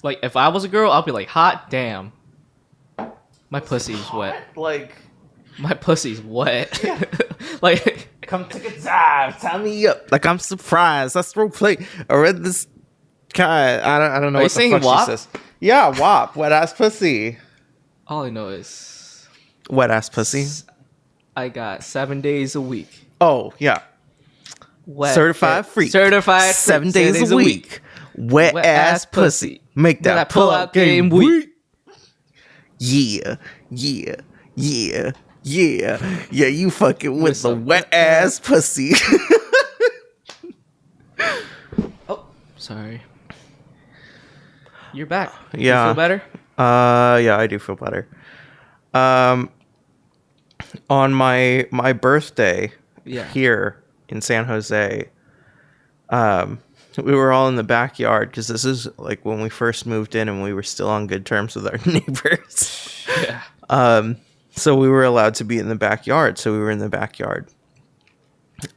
Like, if I was a girl, I'll be like, hot damn. My pussy's wet. Like, My pussy's wet. Yeah. Like, come take a dive, tie me up. Like, I'm surprised. Let's role play. I read this guy. I don't know Are you what the saying fuck WAP? she says. Yeah, WAP. Wet ass pussy. all I know is Wet ass pussy. I got 7 days a week. Oh, yeah. Wet, Certified freak. Certified 7 freak. days a week. Wet ass pussy. Make that pull out game weak. Yeah. Yeah. Yeah. Yeah. Yeah, you fucking with the wet ass pussy. Oh, sorry. You're back. Yeah. You feel better? Yeah, I do feel better. On my birthday here in San Jose, we were all in the backyard because this is like when we first moved in and we were still on good terms with our neighbors. Yeah. So we were allowed to be in the backyard. So we were in the backyard.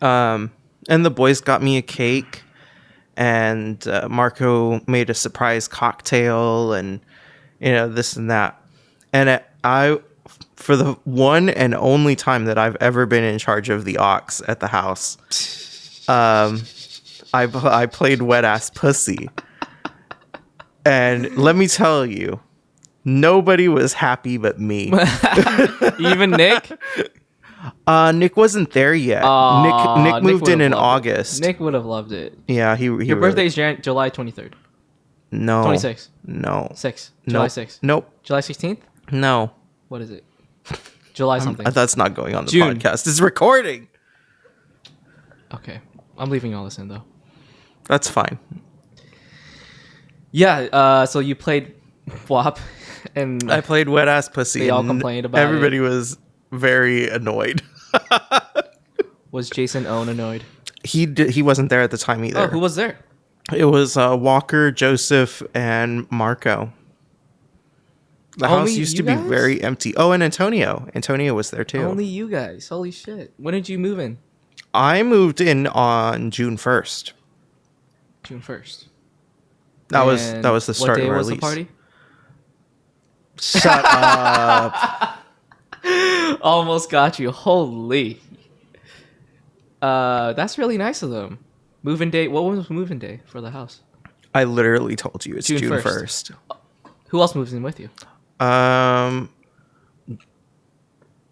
And the boys got me a cake, and Marco made a surprise cocktail, and this and that. And for the one and only time that I've ever been in charge of the aux at the house, I played wet ass pussy, and let me tell you, nobody was happy but me. Even Nick? Nick wasn't there yet. Nick moved in August. Nick would have loved it. Yeah, he Your birthday's July 23rd. No. 26th. No. 6th. July 6th. Nope. July 16th? No. What is it? July something. That's not going on the June. podcast. It's recording. Okay. I'm leaving all this in, though. That's fine. Yeah, so you played WAP, and I played wet ass pussy. They all and complained about everybody was very annoyed. Was Jason Owen annoyed? He wasn't there at the time either. Oh, who was there? It was Walker, Joseph, and Marco. The Only house used you to be guys? very empty. Oh, and Antonio. Antonio was there too. Only you guys. Holy shit. When did you move in? I moved in on June 1st. June 1st. That was the start what day of our was lease. the party? Shut up. Almost got you. Holy. That's really nice of them. Moving day. What was moving day for the house? I literally told you it's June June 1st. Who else moves in with you? I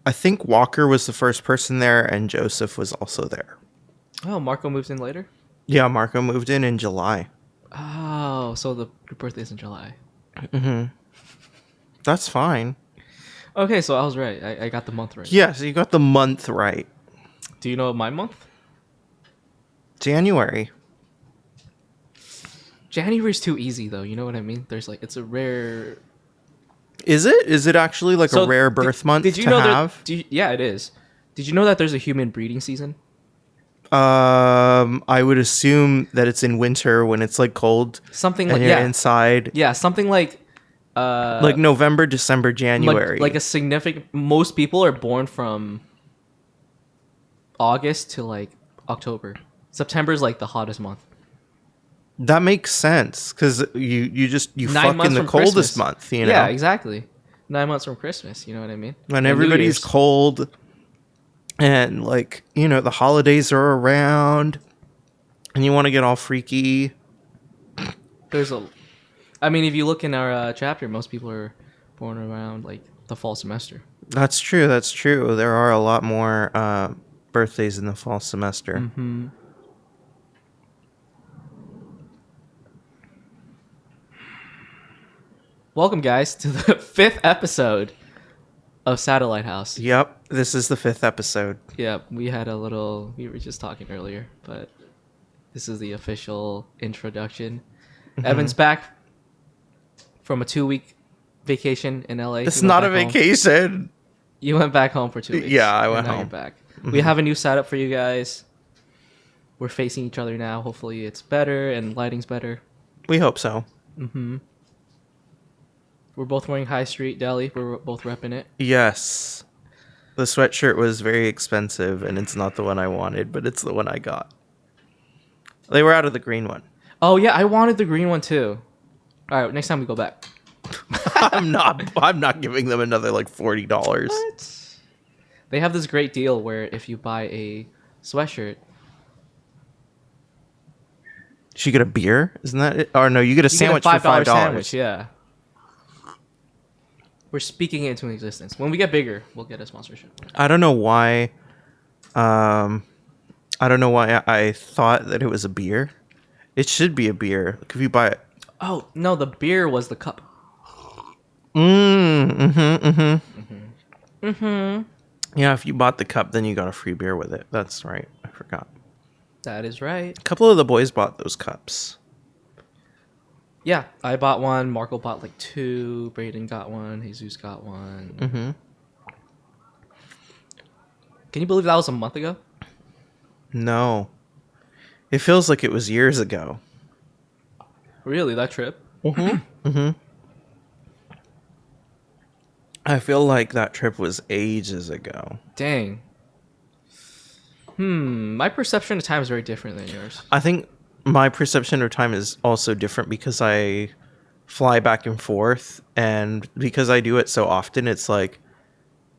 think Walker was the first person there, and Joseph was also there. Oh, Marco moves in later? Yeah, Marco moved in July. Oh, so your birthday's in July. Mm-hmm. That's fine. Okay, so I was right. I got the month right. Yeah, so you got the month right. Do you know my month? January. January's too easy, though. You know what I mean? There's like, it's a rare... Is it? Is it actually like a rare birth month did you to know have? Yeah, it is. Did you know that there's a human breeding season? I would assume that it's in winter when it's like cold. Something and like you're inside. Yeah, something like November, December, January. Like a significant. Most people are born from August to like October. September is like the hottest month. That makes sense because you 9 fuck months in the from coldest Christmas. month. You know. Yeah, exactly. 9 months from Christmas. You know what I mean? When And New everybody's Year's. cold and like the holidays are around and you want to get all freaky. I mean, if you look in our chapter, most people are born around like the fall semester. That's true. There are a lot more birthdays in the fall semester. Mm-hmm. Welcome, guys, to the 5th episode of Satellite House. Yep, this is the 5th episode. Yeah, we were just talking earlier, but this is the official introduction. Mm-hmm. Evan's back from a 2-week vacation in LA. It's not a vacation. You went back home for 2 weeks. Yeah, I went and now home. You're back. Mm-hmm. We have a new setup for you guys. We're facing each other now. Hopefully it's better and lighting's better. We hope so. Mm-hmm. We're both wearing High Street Deli. We're both repping it. Yes. The sweatshirt was very expensive, and it's not the one I wanted, but it's the one I got. They were out of the green one. Oh, yeah, I wanted the green one, too. All right, next time we go back. I'm not giving them another like $40. What? They have this great deal where if you buy a sweatshirt, You get a beer, isn't that it? Or no, you get a you sandwich get a for $5. sandwich. Yeah. We're speaking it into existence. When we get bigger, we'll get a sponsorship. I don't know why. I don't know why I thought that it was a beer. It should be a beer. Like if you buy it. Oh no, the beer was the cup. Yeah, if you bought the cup, then you got a free beer with it. That's right. I forgot. That is right. A couple of the boys bought those cups. Yeah, I bought one. Marco bought like 2. Brayden got one. Jesus got one. Mm-hmm. Can you believe that was a month ago? No. It feels like it was years ago. Really, that trip? I feel like that trip was ages ago. Dang. My perception of time is very different than yours. I think my perception of time is also different because I fly back and forth, and because I do it so often, it's like,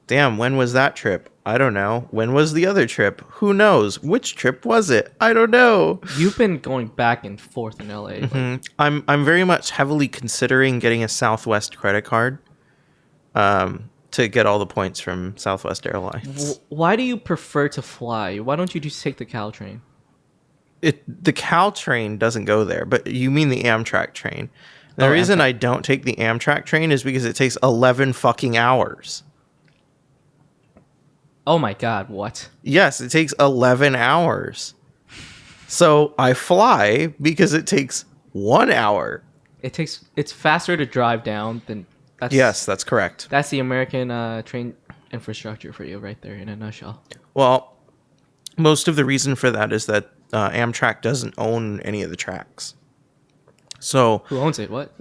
damn, when was that trip? I don't know. When was the other trip? Who knows? Which trip was it? I don't know. You've been going back and forth in LA. Like, I'm very much heavily considering getting a Southwest credit card to get all the points from Southwest Airlines. why do you prefer to fly? Why don't you just take the Caltrain? The Caltrain doesn't go there, but you mean the Amtrak train. The reason Amtrak. I don't take the Amtrak train is because it takes 11 fucking hours. Oh my god, what? Yes, it takes 11 hours. So I fly because it takes 1 hour. It's faster to drive down than Yes, that's correct. That's the American train infrastructure for you right there in a nutshell. Well, most of the reason for that is that Amtrak doesn't own any of the tracks. So Who owns it? What?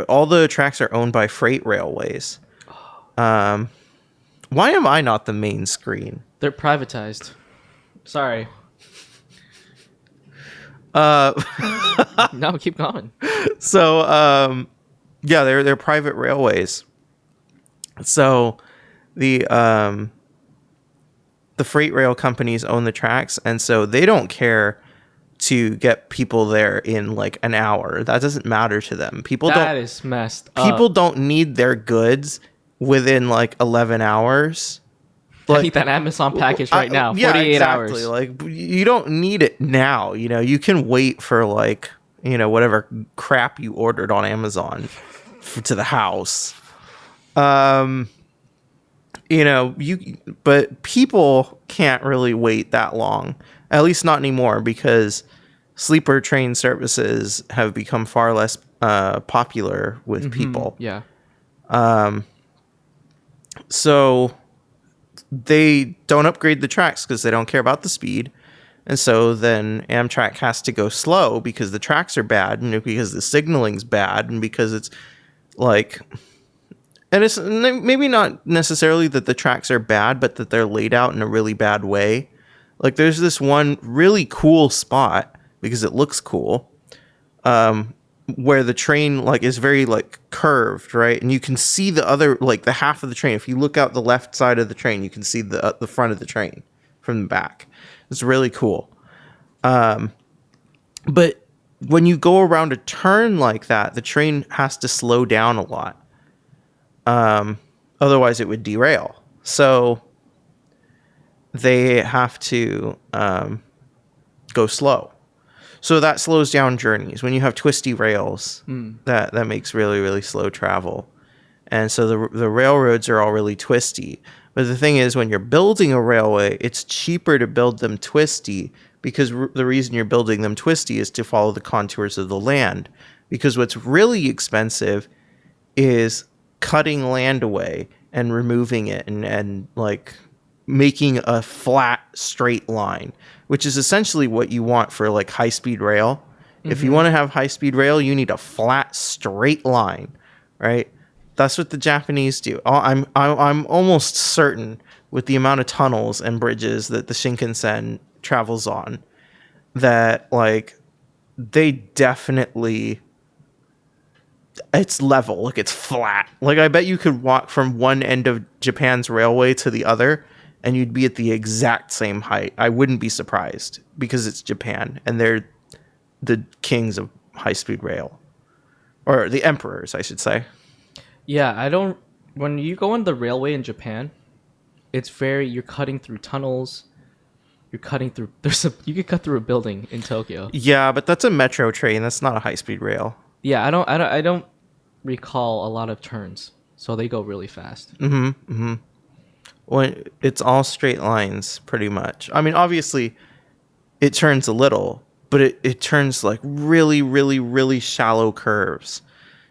all the tracks are owned by freight railways. Why am I not the main screen? They're privatized. Sorry. No, keep going. So yeah, they're private railways. So the freight rail companies own the tracks, and so they don't care to get people there in like an hour. That doesn't matter to them. That is messed up. People don't need their goods within like 11 hours. I need that Amazon package right now. 48 hours. Like you don't need it now. You know, you can wait for like, you know, whatever crap you ordered on Amazon to the house. You know, but people can't really wait that long. At least not anymore, because sleeper train services have become far less popular with people. Yeah. So they don't upgrade the tracks because they don't care about the speed. And so then Amtrak has to go slow because the tracks are bad, and because the signaling's bad, and because it's like... And it's maybe not necessarily that the tracks are bad, but that they're laid out in a really bad way. Like there's this one really cool spot, because it looks cool, where the train like is very like curved, right? And you can see the other, like the half of the train. If you look out the left side of the train, you can see the front of the train from the back. It's really cool. But when you go around a turn like that, the train has to slow down a lot. Otherwise it would derail. So they have to go slow. So that slows down journeys. When you have twisty rails, that makes really, really slow travel. And so the railroads are all really twisty. But the thing is, when you're building a railway, it's cheaper to build them twisty, because the reason you're building them twisty is to follow the contours of the land. Because what's really expensive is cutting land away and removing it and like making a flat straight line, which is essentially what you want for like high speed rail. If you want to have high speed rail, you need a flat straight line, right? That's what the Japanese do. I'm almost certain, with the amount of tunnels and bridges that the Shinkansen travels on, that like they definitely it's level, like it's flat. Like I bet you could walk from one end of Japan's railway to the other and you'd be at the exact same height. I wouldn't be surprised because it's Japan and they're the kings of high-speed rail, or the emperors, I should say. Yeah, I don't. When you go on the railway in Japan, it's very. You're cutting through tunnels. You're cutting through. You could cut through a building in Tokyo. Yeah, but that's a metro train. That's not a high-speed rail. Yeah, I don't recall a lot of turns, so they go really fast. When it's all straight lines, pretty much. I mean, obviously, it turns a little, but it turns like really, really, really shallow curves.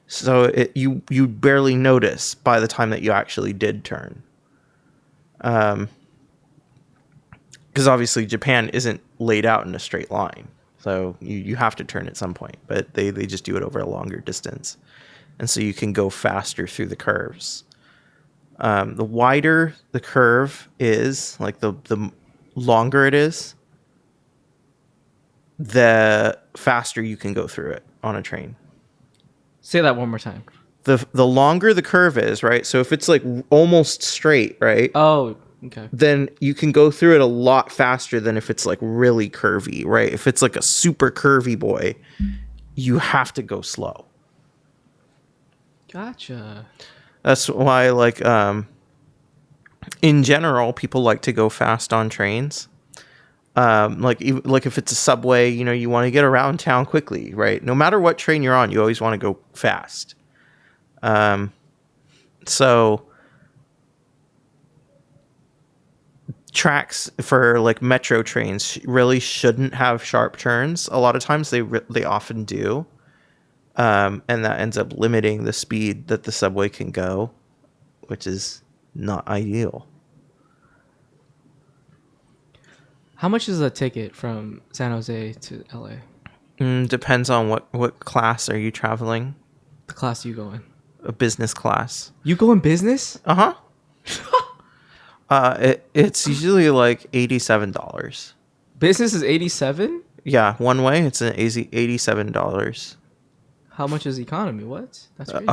So you barely notice by the time that you actually did turn. Because obviously Japan isn't laid out in a straight line. So you have to turn at some point, but they just do it over a longer distance. And so you can go faster through the curves. The wider the curve is, like the longer it is, the faster you can go through it on a train. Say that one more time. The longer the curve is, right? So if it's like almost straight, right? Oh, okay. Then you can go through it a lot faster than if it's like really curvy, right? If it's like a super curvy boy, you have to go slow. Gotcha. That's why, like, in general, people like to go fast on trains. Like if it's a subway, you know, you want to get around town quickly, right? No matter what train you're on, you always want to go fast. So tracks for like metro trains really shouldn't have sharp turns. A lot of times they often do. And that ends up limiting the speed that the subway can go, which is not ideal. How much is a ticket from San Jose to LA? Depends on what class are you traveling. The class you go in. A business class. You go in business? Uh-huh. It's usually like $87. Business is 87? Yeah, one way it's an easy $87. How much is economy? What? That's crazy.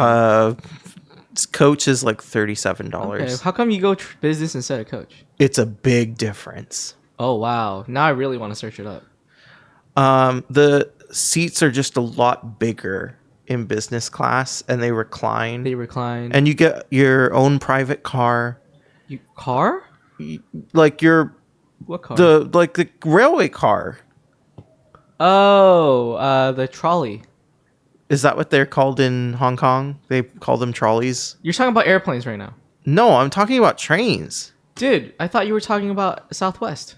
Coach is like $37. Okay. How come you go business instead of coach? It's a big difference. Oh, wow. Now I really want to search it up. The seats are just a lot bigger in business class, and they recline. And you get your own private car. Car? Like what car? The railway car. Oh, the trolley. Is that what they're called in Hong Kong? They call them trolleys? You're talking about airplanes right now. No, I'm talking about trains. Dude, I thought you were talking about Southwest.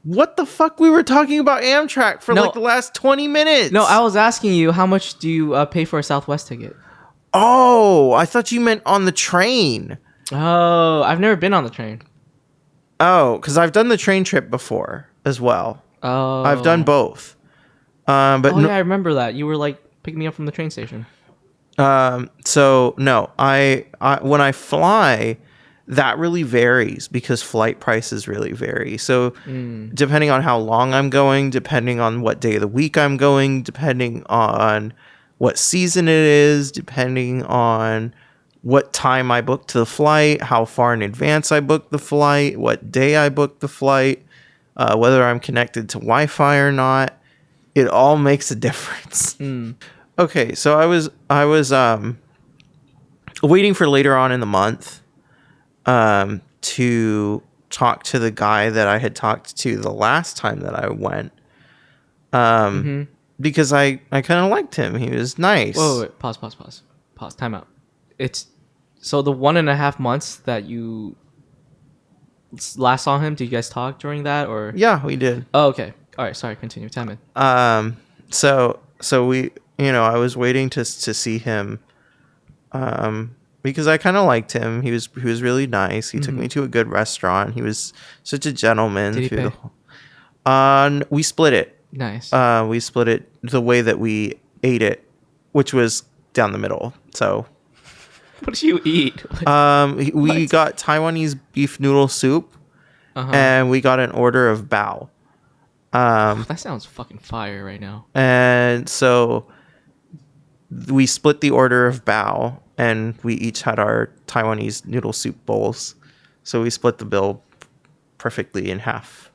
What the fuck? We were talking about Amtrak for like the last 20 minutes. No, I was asking you, how much do you pay for a Southwest ticket? Oh, I thought you meant on the train. Oh, I've never been on the train. Oh, because I've done the train trip before as well. Oh. I've done both. But yeah, I remember that. You were like picking me up from the train station. So no, I when I fly, that really varies because flight prices really vary. So depending on how long I'm going, depending on what day of the week I'm going, depending on what season it is, depending on what time I booked the flight, how far in advance I booked the flight, what day I booked the flight, whether I'm connected to Wi-Fi or not, it all makes a difference. Okay, so I was waiting for later on in the month to talk to the guy that I had talked to the last time that I went. Because I kind of liked him. He was nice. Whoa, wait. Pause. Time out. It's so the 1.5 months that you last saw him. Did you guys talk during that or? Yeah, we did. Oh, okay. All right. Sorry. Continue. Time in. So we, I was waiting to see him, because I kind of liked him. He was really nice. He took me to a good restaurant. He was such a gentleman. Did he pay? We split it. Nice. We split it the way that we ate it, which was down the middle. So, what did you eat? we got Taiwanese beef noodle soup, and we got an order of bao. That sounds fucking fire right now. And so we split the order of bao, and we each had our Taiwanese noodle soup bowls. So we split the bill perfectly in half.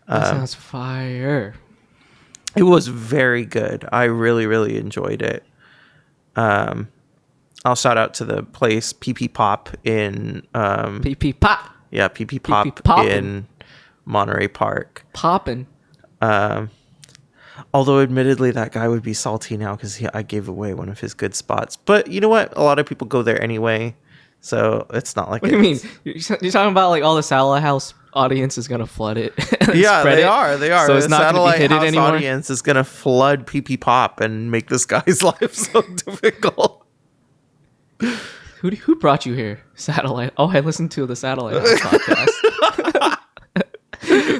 That sounds fire. It was very good. I really, really enjoyed it. I'll shout out to the place PP Pop in PP Pop. yeah, PP Pop Poppin'. in Monterey Park. Poppin'. Although admittedly that guy would be salty now because I gave away one of his good spots. But you know what? A lot of people go there anyway. So it's not like What do you mean? You're talking about like all the Satellite House audience is gonna flood it. Yeah, they are. So it's The not gonna be Satellite hidden House anymore. audience is gonna flood PP Pop and make this guy's life so difficult. Who brought you here? Satellite. Oh, I listened to the Satellite House podcast.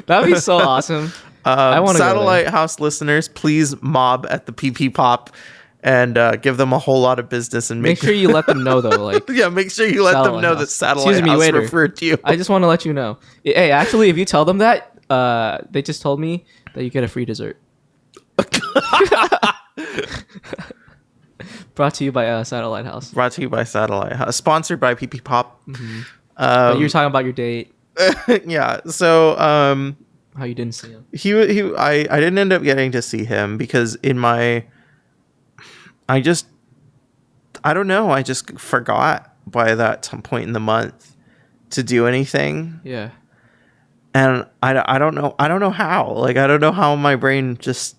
That'd be so awesome. I want to Satellite House listeners, please mob at the PP Pop and give them a whole lot of business and Make sure you let them know though. Like, yeah, make sure you let them Satellite know House. that Satellite Excuse me, House waiter. referred to you. I just want to let you know. Hey, actually, if you tell them that, they just told me that you get a free dessert. Brought to you by Satellite House. Brought to you by Satellite House. Sponsored by PP Pop. But you're talking about your date. Yeah. So How you didn't see him. I didn't end up getting to see him because I don't know. I just forgot by that point in the month to do anything. Yeah. And I don't know. I don't know how. Like, I don't know how my brain just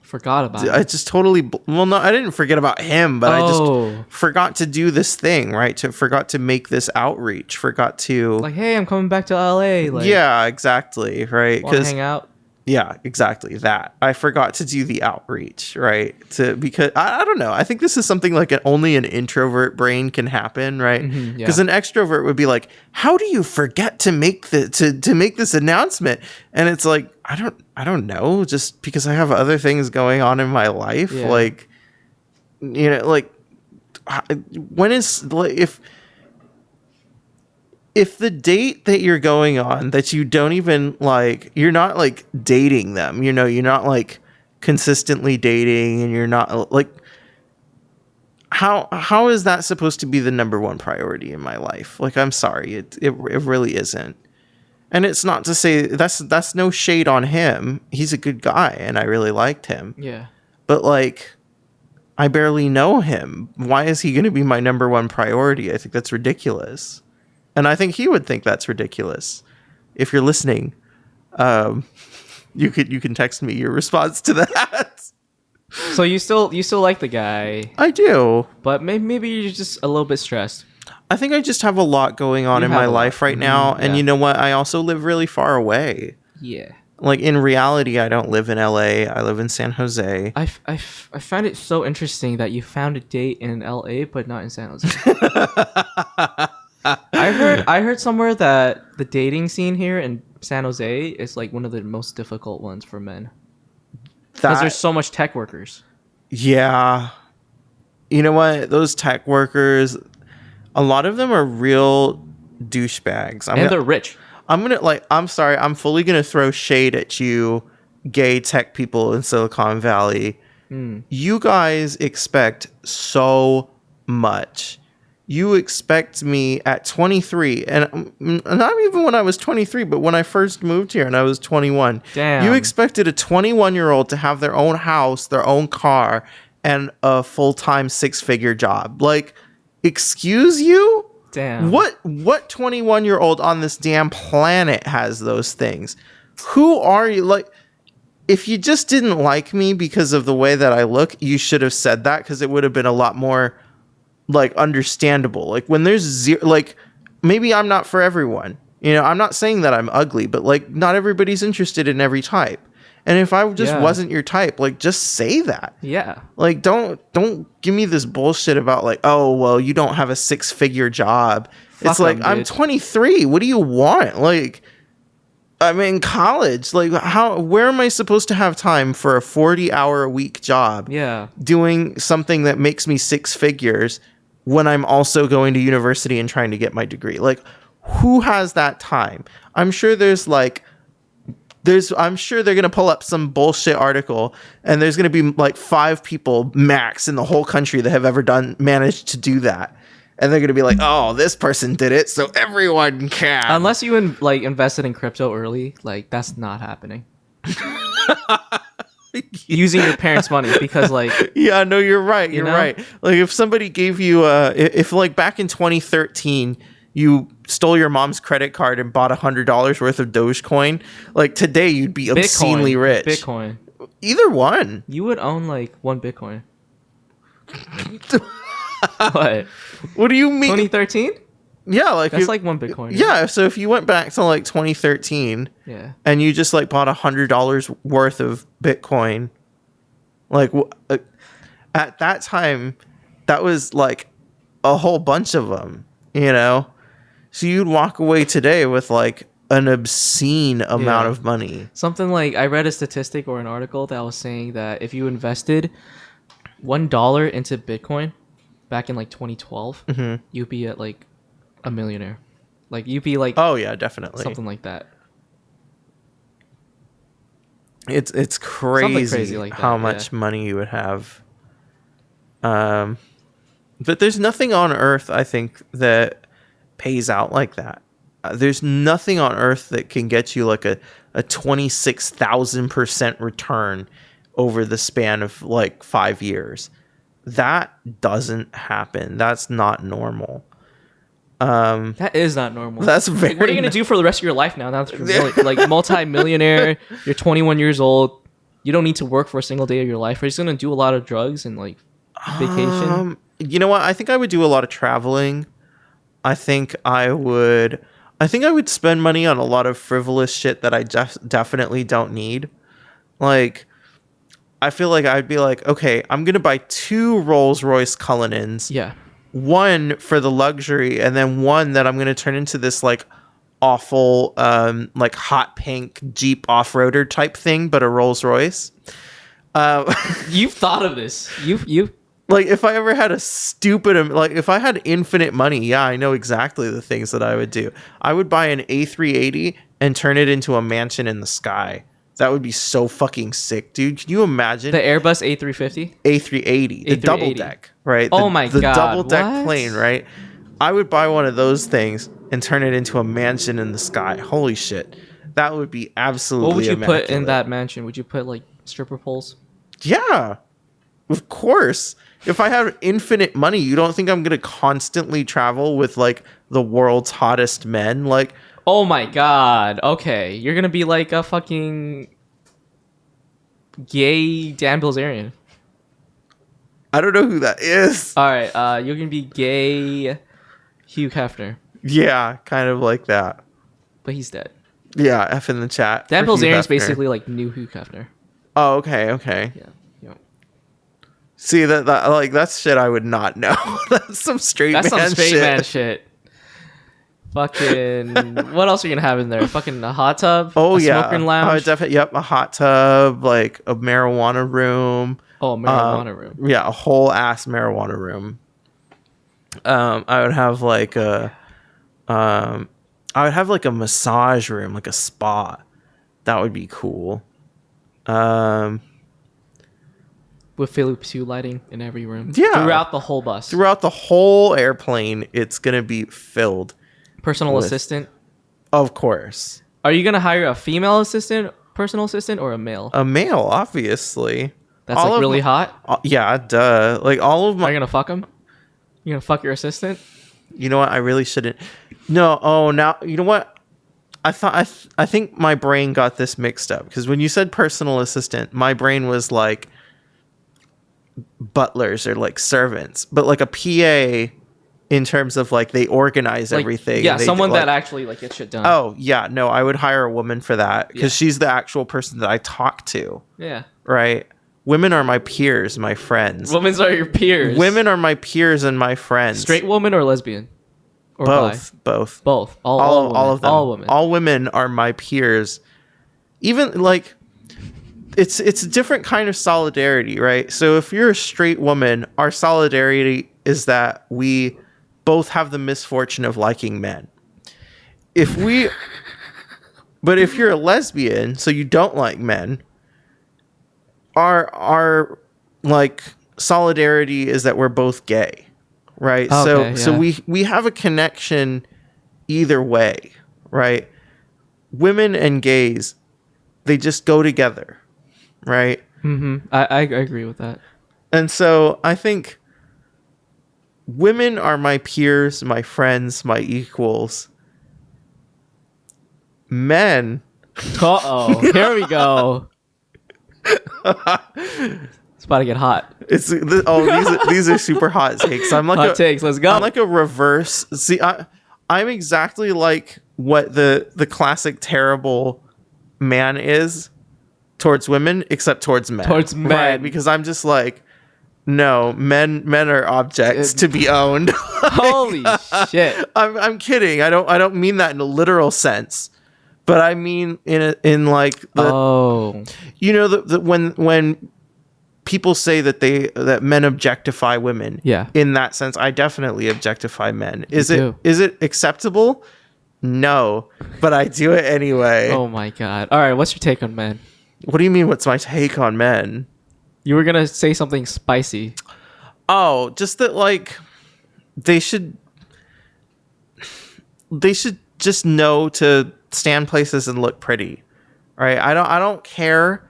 Forgot about I it. just totally well no I didn't forget about him, but I just forgot to do this thing, right? Forgot to make this outreach, forgot to Like, hey, I'm coming back to LA. Like, yeah, exactly, right? want to hang out? yeah, exactly that. I forgot to do the outreach, right? Because I don't know. I think this is something like only an introvert brain can happen, right? Mhm, Because yeah. an extrovert would be like, "How do you forget to make to make this announcement?" And it's like, I don't know. Just because I have other things going on in my life, Yeah. like, you know, like when is like if the date that you're going on that you don't even like, you're not like dating them, you know, you're not like consistently dating and you're not like, how is that supposed to be the number one priority in my life? Like, I'm sorry, it really isn't. And it's not to say that's no shade on him. He's a good guy and I really liked him. Yeah. But like, I barely know him. Why is he going to be my number one priority? I think that's ridiculous. And I think he would think that's ridiculous. If you're listening, you can text me your response to that. So you still like the guy, I do. but maybe you're just a little bit stressed. I think I just have a lot going on You in have my a lot. life right now. And yeah. you know what? I also live really far away. Yeah. Like, in reality, I don't live in LA. I live in San Jose. I find it so interesting that you found a date in LA but not in San Jose. I heard somewhere that the dating scene here in San Jose is like one of the most difficult ones for men because there's so much tech workers. Yeah. You know what? Those tech workers, a lot of them are real douchebags. And they're rich. I'm sorry, I'm fully gonna throw shade at you, gay tech people in Silicon Valley. You guys expect so much. You expect me at 23, and not even when I was 23, but when I first moved here and I was 21. Damn. You expected a 21-year-old to have their own house, their own car, and a full-time 6-figure job. Like, excuse you? Damn. What 21-year-old on this damn planet has those things? Who are you? Like, if you just didn't like me because of the way that I look, you should have said that, because it would have been a lot more like understandable. Like, when there's zero, like, maybe I'm not for everyone. You know, I'm not saying that I'm ugly, but like, not everybody's interested in every type. And if I just wasn't your type, like, just say that. Yeah. Like, don't give me this bullshit about like, oh, well, you don't have a 6-figure job. It's like, them, I'm dude. 23. What do you want? Like, I'm in college. Like, where am I supposed to have time for a 40-hour-a-week job? Yeah. Doing something that makes me 6 figures when I'm also going to university and trying to get my degree? Like, who has that time? I'm sure there's like I'm sure they're gonna pull up some bullshit article, and there's gonna be like 5 people max in the whole country that have ever managed to do that, and they're gonna be like, oh, this person did it, so everyone can. Unless you invested in crypto early, like that's not happening. Using your parents' money because yeah, no, you're right. You're right. Like if somebody gave you if like back in 2013 you stole your mom's credit card and bought $100 worth of Dogecoin, like today you'd be obscenely rich. Bitcoin. Either one. You would own like 1 Bitcoin. What? What do you mean? 2013? Yeah, like that's like 1 Bitcoin. Right? Yeah, so if you went back to like 2013, and you just like bought $100 worth of Bitcoin, like at that time, that was like a whole bunch of them, you know. So you'd walk away today with like an obscene amount of money. Something like I read a statistic or an article that was saying that if you invested $1 into Bitcoin back in like 2012, you'd be at like a millionaire. Like you'd be like, oh yeah, definitely something like that. It's crazy like that, how much money you would have. But there's nothing on earth, I think, that pays out like that. There's nothing on earth that can get you like a 26,000% return over the span of like 5 years. That doesn't happen. That's not normal. That is not normal. That's very. Like, what are you gonna do for the rest of your life now? Now that you're like multi-millionaire, you're 21 years old. You don't need to work for a single day of your life. Are you just gonna do a lot of drugs and like vacation? You know what? I think I would do a lot of traveling. I think I would spend money on a lot of frivolous shit that I definitely don't need. Like, I feel like I'd be like, okay, I'm gonna buy 2 Rolls-Royce Cullinans. Yeah. One for the luxury, and then one that I'm gonna turn into this like awful like hot pink Jeep off-roader type thing, but a Rolls-Royce. You've thought of this. You like if I ever had if I had infinite money, yeah, I know exactly the things that I would do. I would buy an A380 and turn it into a mansion in the sky. That would be so fucking sick, dude. Can you imagine? The Airbus A350? A380, the double deck, right? Oh my God. The double deck what? plane, right? I would buy one of those things and turn it into a mansion in the sky. Holy shit. That would be absolutely What would you immaculate. put in that mansion? Would you put like stripper poles? Yeah, of course. If I have infinite money, you don't think I'm going to constantly travel with like the world's hottest men? Like, oh my god. Okay. You're gonna be like a fucking gay Dan Bilzerian. I don't know who that is. Alright, you're gonna be gay Hugh Hefner. Yeah, kind of like that. But he's dead. Yeah, F in the chat. Dan Bilzerian's basically like new Hugh Hefner. Oh, okay. Yeah. See, that like that's shit I would not know. That's some straight man shit. Fucking what else are you gonna have in there? Fucking a hot tub? Oh, yeah. Smoking lounge? Definitely. Yep, a hot tub, like a marijuana room. Oh, marijuana room. Yeah, a whole ass marijuana room. I would have like a massage room, like a spa. That would be cool. With Philips Hue lighting in every room. Yeah. Throughout the whole bus. Throughout the whole airplane, it's gonna be filled. Personal assistant? Of course. Are you gonna hire a female assistant, personal assistant, or a male? A male, obviously. That's like really hot? Yeah, duh. Like all of my... Are you gonna fuck him? You gonna fuck your assistant? You know what? I really shouldn't. No. Oh, now you know what? I think my brain got this mixed up because when you said personal assistant, my brain was like butlers or like servants, but like a PA in terms of like they organize like, everything. Yeah, someone that actually like gets shit done. Oh yeah, no, I would hire a woman for that because she's the actual person that I talk to. Yeah. Right. Women are my peers, my friends. Women are your peers. Women are my peers and my friends. Straight woman or lesbian? Or both. bi? Both. Both. All of them. All women. All women are my peers. Even like it's a different kind of solidarity, right? So if you're a straight woman, our solidarity is that we both have the misfortune of liking men. If we But if you're a lesbian, so you don't like men, our like solidarity is that we're both gay, right? Okay, So yeah. we have a connection either way, right? Women and gays, they just go together, right? I agree with that. And so I think women are my peers, my friends, my equals. Men, Uh-oh. Here we go. It's about to get hot. these are super hot takes. I'm like Hot takes. Let's go. I'm like a reverse. See, I'm exactly like what the classic terrible man is towards women, except towards men. Towards men. right? Because I'm just like, no, men are objects to be owned. Holy shit. I'm kidding. I don't mean that in a literal sense, but I mean in like the you know the when people say that men objectify women. Yeah. In that sense, I definitely objectify men. Is too. it acceptable? No, but I do it anyway. Oh my god. All right, what's your take on men? What do you mean? What's my take on men? You were gonna say something spicy. Oh, just that like they should just know to stand places and look pretty. Right? I don't care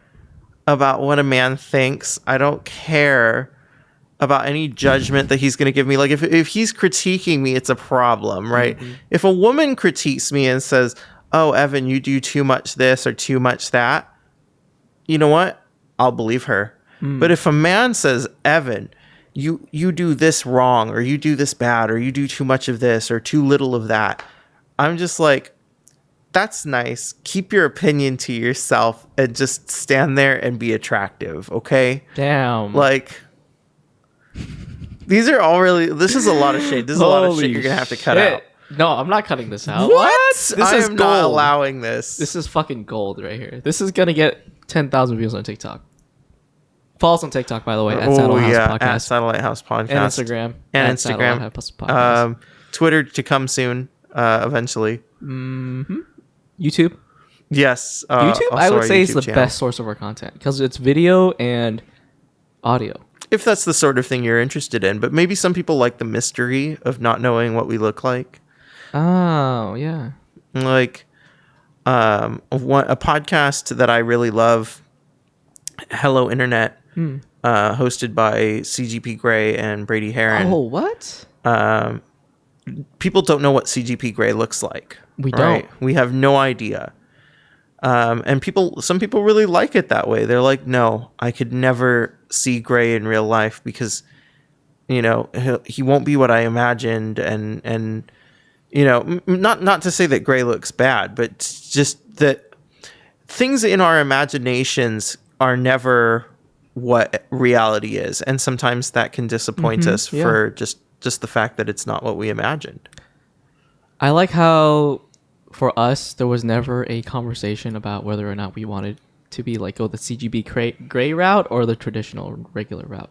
about what a man thinks. I don't care about any judgment that he's going to give me. Like if he's critiquing me, it's a problem, right? If a woman critiques me and says, "Oh, Evan, you do too much this or too much that," you know what? I'll believe her. But if a man says, "Evan, you do this wrong, or you do this bad, or you do too much of this or too little of that," I'm just like, that's nice. Keep your opinion to yourself and just stand there and be attractive, okay? Damn. Like, these are all really, this is a lot of shade. This is a lot of shit you're going to have to cut out. No, I'm not cutting this out. What? This I is am gold. not allowing this. This is fucking gold right here. This is gonna get 10,000 views on TikTok. Follow us on TikTok, by the way, at Saddle House at Podcast. Satellite House Podcast. And Instagram. And at Satellite House Instagram. Podcast. Twitter to come soon, eventually. YouTube. Yes. YouTube, also I would our say, is YouTube the channel. best source of our content because it's video and audio. If that's the sort of thing you're interested in. But maybe some people like the mystery of not knowing what we look like. Oh, yeah. Like a podcast that I really love, Hello Internet, hosted by CGP Grey and Brady Heron. Oh, what? People don't know what CGP Grey looks like. We don't. We have no idea. And some people really like it that way. They're like, no, I could never see Grey in real life because, you know, he won't be what I imagined. And you know, not to say that Grey looks bad, but just that things in our imaginations are never what reality is. And sometimes that can disappoint us for just the fact that it's not what we imagined. I like how for us there was never a conversation about whether or not we wanted to be like go the CGB gray route or the traditional regular route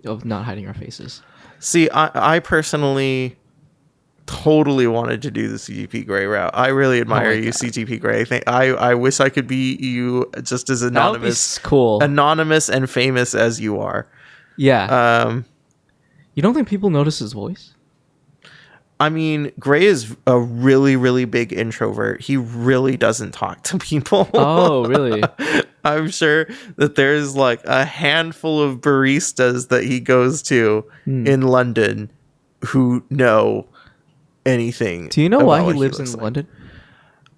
of not hiding our faces. See, I personally totally wanted to do the CGP Grey route. I really admire you, CGP Grey. I wish I could be you just as anonymous, cool, anonymous and famous as you are. Yeah. You don't think people notice his voice? I mean, Grey is a really, really big introvert. He really doesn't talk to people. Oh, really? I'm sure that there's like a handful of baristas that he goes to in London who know anything. Do you know why he lives in London?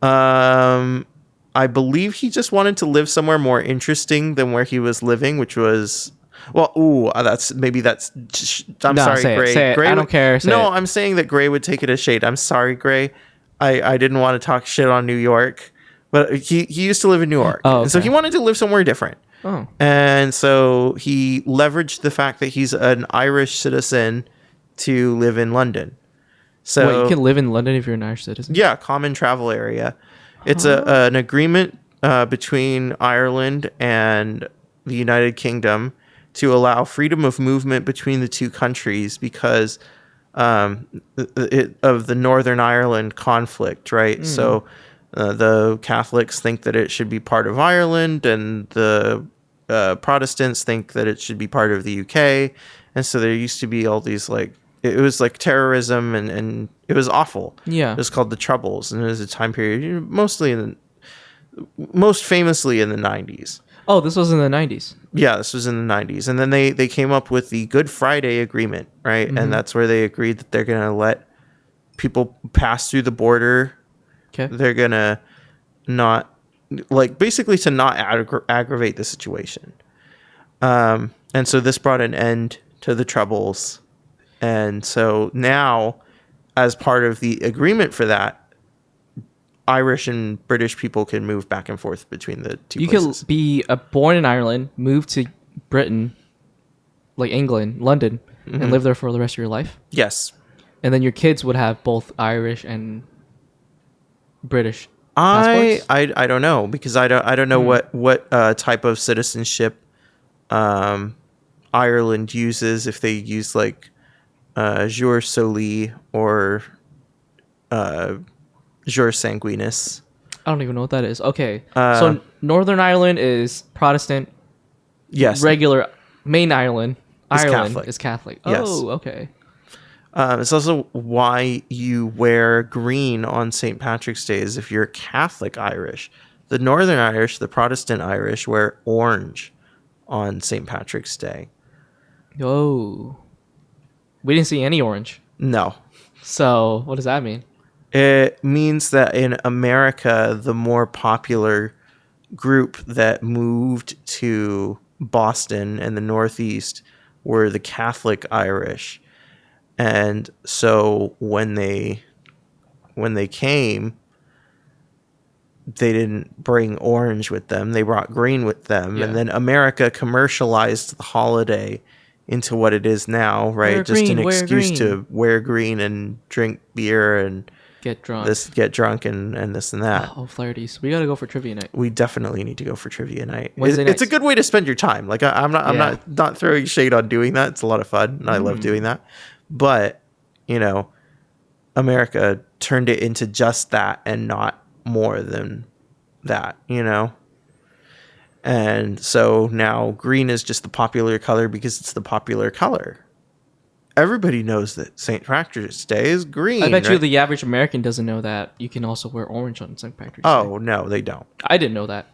I believe he just wanted to live somewhere more interesting than where he was living, which was... Well, I'm sorry, Grey. Say it. Grey I don't care. I'm saying that Grey would take it as shade. I'm sorry, Grey. I didn't want to talk shit on New York, but he used to live in New York. Oh, okay. And so he wanted to live somewhere different. Oh. And so he leveraged the fact that he's an Irish citizen to live in London. So wait, you can live in London if you're an Irish citizen? Yeah, common travel area. It's an agreement between Ireland and the United Kingdom to allow freedom of movement between the two countries because of the Northern Ireland conflict, right? So The Catholics think that it should be part of Ireland, and the Protestants think that it should be part of the UK. And so there used to be all these like it was like terrorism, and it was awful. Yeah. It was called the Troubles, and it was a time period most famously in the 90s. Oh, this was in the 90s. Yeah, this was in the 90s. And then they came up with the Good Friday Agreement, right? And that's where they agreed that they're going to let people pass through the border. Okay. They're going to not, like, basically to not aggravate the situation. And so this brought an end to the Troubles. And so now, as part of the agreement for that, Irish and British people can move back and forth between the two places. Could be born in Ireland, move to Britain, like England, London, and live there for the rest of your life. Yes. And then your kids would have both Irish and British I passports? don't know, because I don't know what type of citizenship Ireland uses, if they use like jure soli or jure sanguinis. I don't even know what that is. Okay. So Northern Ireland is Protestant. Yes. Regular main Ireland. Ireland Catholic. is Catholic. Yes. Oh, okay. It's also why you wear green on St. Patrick's Day, is if you're Catholic Irish. The Northern Irish, the Protestant Irish, wear orange on St. Patrick's Day. Oh. We didn't see any orange. No. So what does that mean? It means that in America, the more popular group that moved to Boston and the Northeast were the Catholic Irish. And so when they came, they didn't bring orange with them. They brought green with them. Yeah. And then America commercialized the holiday into what it is now, right? Wear Just green, an wear excuse green. to wear green and drink beer and Get drunk. get drunk and this and that. Oh, Flaherty's. We gotta go for trivia night. We definitely need to go for trivia night. Wednesday It's a nights. good way to spend your time. Like I'm Yeah. not throwing shade on doing that. It's a lot of fun, and I love doing that. But America turned it into just that and not more than that. And so now green is just the popular color because it's the popular color. Everybody knows that St. Patrick's Day is green. I bet you right? the average American doesn't know that you can also wear orange on St. Patrick's Day. Oh no, they don't. I didn't know that.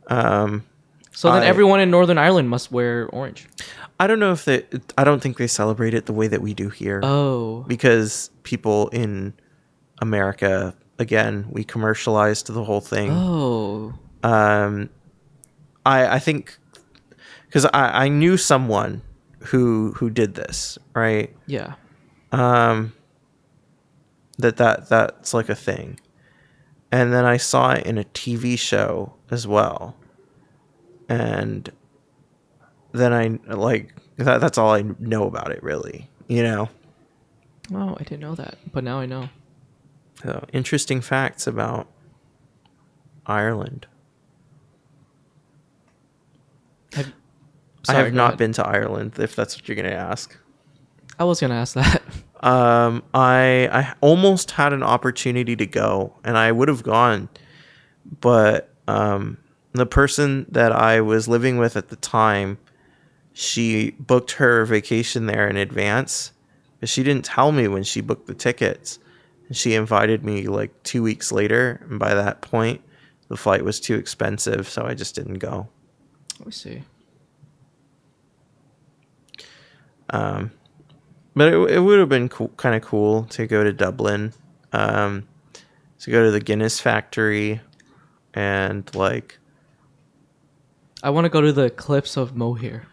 So then everyone in Northern Ireland must wear orange. I don't know if I don't think they celebrate it the way that we do here. Oh. Because people in America, again, we commercialized the whole thing. Oh. I think because I knew someone who did this, right? Yeah. That's like a thing. And then I saw it in a TV show as well. And then I that's all I know about it, really. Oh, I didn't know that, but now I know. So, interesting facts about Ireland. I have not been to Ireland, if that's what you're going to ask. I was gonna ask that. I almost had an opportunity to go, and I would have gone, but the person that I was living with at the time, she booked her vacation there in advance, but she didn't tell me when she booked the tickets. And she invited me like 2 weeks later, and by that point, the flight was too expensive, so I just didn't go. Let me see. But it would have been kind of cool to go to Dublin, to go to the Guinness factory, and like. I want to go to the Cliffs of Moher.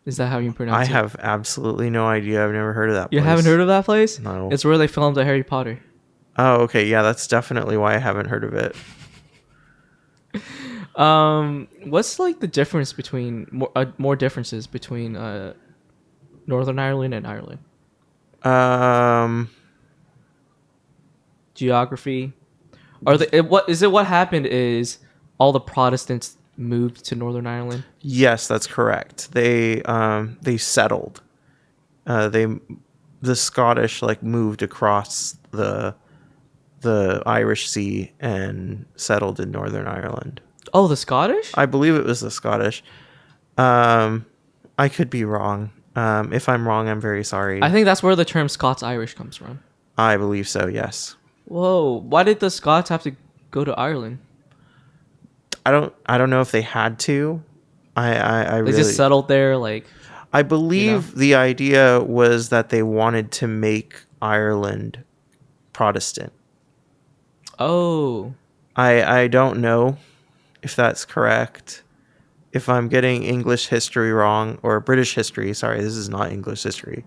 Is that how you pronounce it? I have absolutely no idea. I've never heard of that place. You haven't heard of that place? No. It's where they filmed the Harry Potter. Oh, okay. Yeah, that's definitely why I haven't heard of it. What's like the difference between more differences between Northern Ireland and Ireland? Geography. What happened is all the Protestants moved to Northern Ireland? Yes, that's correct. They settled. The Scottish like moved across the the Irish Sea and settled in Northern Ireland. Oh, the Scottish? I believe it was the Scottish. I could be wrong. If I'm wrong, I'm very sorry. I think that's where the term Scots-Irish comes from. I believe so, yes. Whoa, why did the Scots have to go to Ireland? I don't know if they had to. I They really just settled there, like... I believe the idea was that they wanted to make Ireland Protestant. Oh. I don't know if that's correct. If I'm getting English history wrong, or British history, sorry, this is not English history.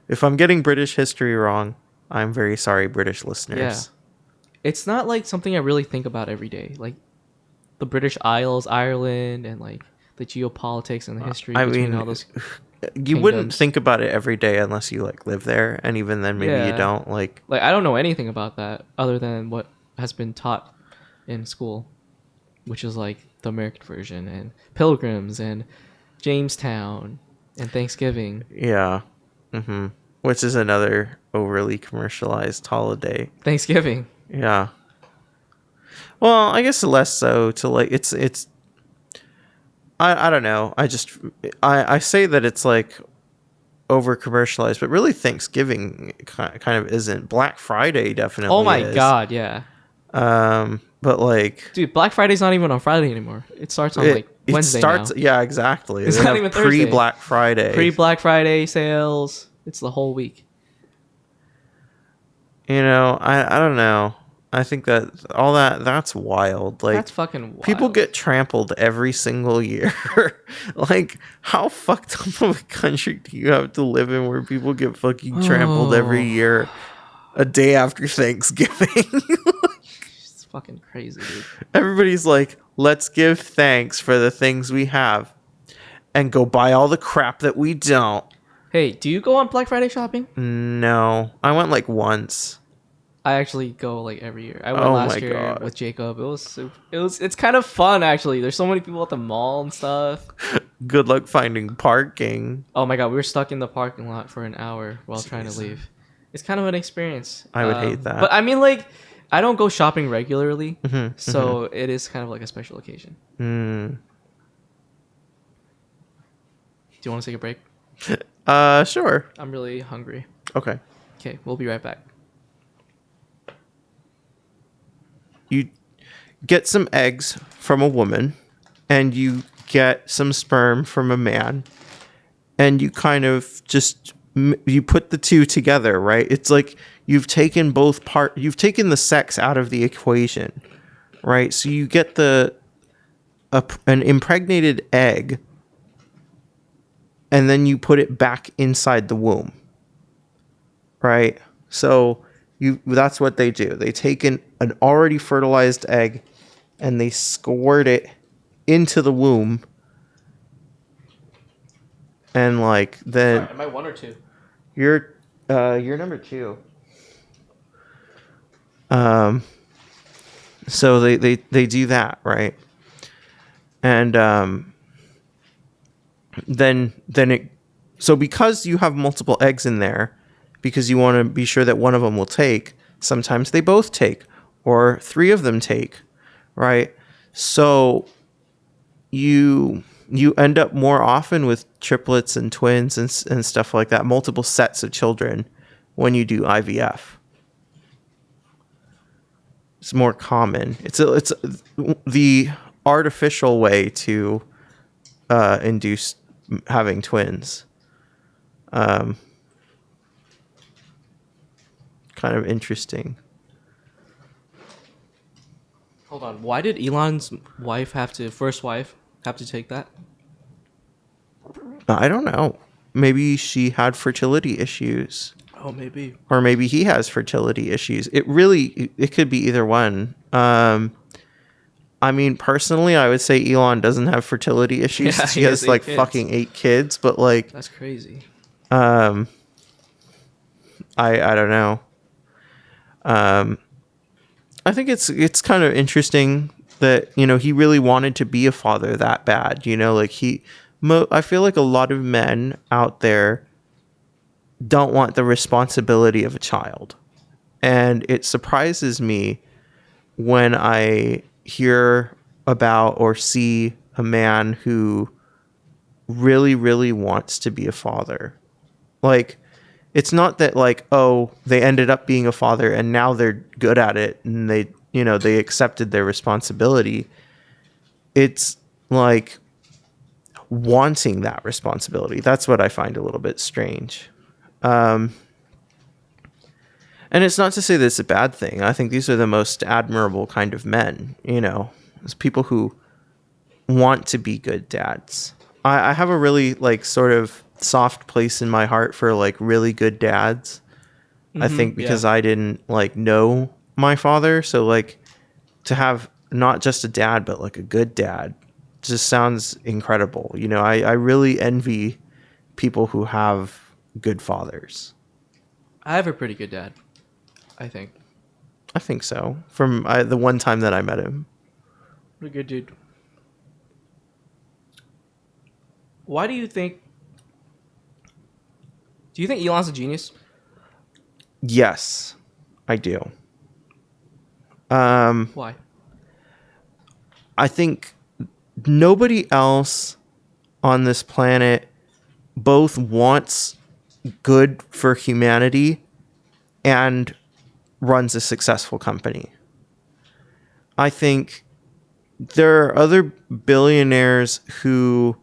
If I'm getting British history wrong, I'm very sorry, British listeners. Yeah. It's not like something I really think about every day. Like the British Isles, Ireland, and like the geopolitics and the history between all those you wouldn't think about it every day unless you like live there, and even then maybe you don't. Like I don't know anything about that other than what has been taught in school, which is like the American version and Pilgrims and Jamestown and Thanksgiving. Yeah. Mm-hmm. Which is another overly commercialized holiday. Thanksgiving. Yeah. Well, I guess less so to like it's I don't know. I say that it's like over commercialized, but really Thanksgiving kind of isn't. Black Friday definitely Oh my is. God, yeah. But like, dude, Black Friday's not even on Friday anymore. It starts on like Wednesday now. Yeah, exactly. It's not even Thursday. Pre-Black Friday. Pre-Black Friday sales. It's the whole week. You know, I don't know. I think that that's wild. Like, that's fucking wild. People get trampled every single year. Like, how fucked up of a country do you have to live in where people get fucking trampled every year, a day after Thanksgiving? It's fucking crazy, dude. Everybody's like, let's give thanks for the things we have and go buy all the crap that we don't. Hey, do you go on Black Friday shopping? No. I went like once. I actually go like every year. I went last year with Jacob. It's kind of fun actually. There's so many people at the mall and stuff. Good luck finding parking. Oh my God, we were stuck in the parking lot for an hour while trying to leave. It's kind of an experience. I would hate that. But I mean, like, I don't go shopping regularly, so it is kind of like a special occasion. Do you want to take a break? Sure. I'm really hungry. Okay. Okay, we'll be right back. You get some eggs from a woman, and you get some sperm from a man, and you kind of just you put the two together, right? It's like you've taken the sex out of the equation, right? So you get an impregnated egg, and then you put it back inside the womb, right? So that's what they do. They take an already fertilized egg and they squirt it into the womb. And like then Am I 1 or 2? You're number 2. So they do that, right? And then so because you have multiple eggs in there, because you want to be sure that one of them will take, sometimes they both take, or 3 of them take, right? So you end up more often with triplets and twins and stuff like that, multiple sets of children when you do IVF. It's more common. It's the artificial way to induce having twins. Kind of interesting. Hold on. Why did Elon's first wife have to take that? I don't know. Maybe she had fertility issues. Oh, maybe. Or maybe he has fertility issues. It could be either one. I mean, personally, I would say Elon doesn't have fertility issues. Yeah, he has like 8 kids. fucking 8 kids, but like that's crazy. I don't know. I think it's kind of interesting that, you know, he really wanted to be a father that bad, you know, like I feel like a lot of men out there don't want the responsibility of a child. And it surprises me when I hear about or see a man who really, really wants to be a father. Like, it's not that like, oh, they ended up being a father and now they're good at it and they accepted their responsibility. It's like wanting that responsibility. That's what I find a little bit strange. And it's not to say that it's a bad thing. I think these are the most admirable kind of men, it's people who want to be good dads. I have a really like sort of soft place in my heart for like really good dads. I think because I didn't like know my father. So like to have not just a dad, but like a good dad just sounds incredible. I really envy people who have good fathers. I have a pretty good dad, I think. I think so. From the one time that I met him. What a good dude. Why do you think... Do you think Elon's a genius? Yes, I do. Why? I think nobody else on this planet both wants good for humanity and runs a successful company. I think there are other billionaires who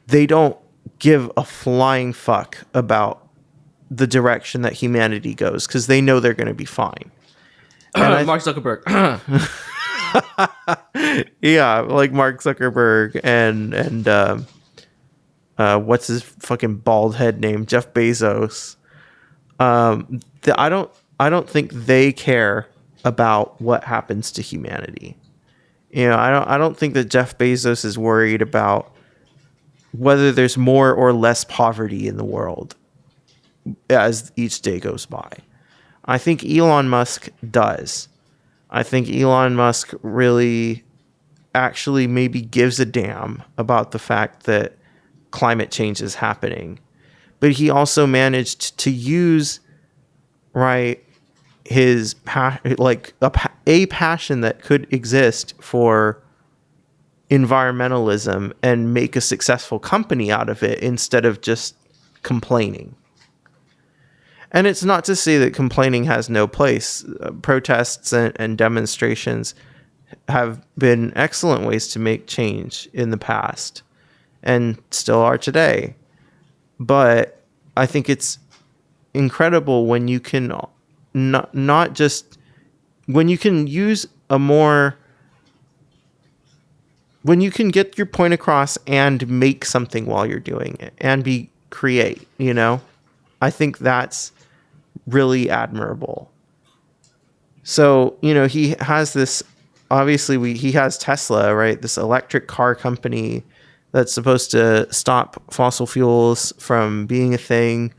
they don't give a flying fuck about the direction that humanity goes because they know they're going to be fine. Mark Zuckerberg. Yeah, like Mark Zuckerberg and what's his fucking bald head name, Jeff Bezos. I don't think they care about what happens to humanity. I don't think that Jeff Bezos is worried about whether there's more or less poverty in the world as each day goes by. I think Elon Musk does. I think Elon Musk really actually maybe gives a damn about the fact that climate change is happening. But he also managed to use, right, his a passion that could exist for environmentalism and make a successful company out of it instead of just complaining. And it's not to say that complaining has no place. Protests and demonstrations have been excellent ways to make change in the past and still are today. But I think it's incredible when you can not just when you can use a more when you can get your point across and make something while you're doing it and create, I think that's really admirable. So, he has this, obviously he has Tesla, right? This electric car company that's supposed to stop fossil fuels from being a thing.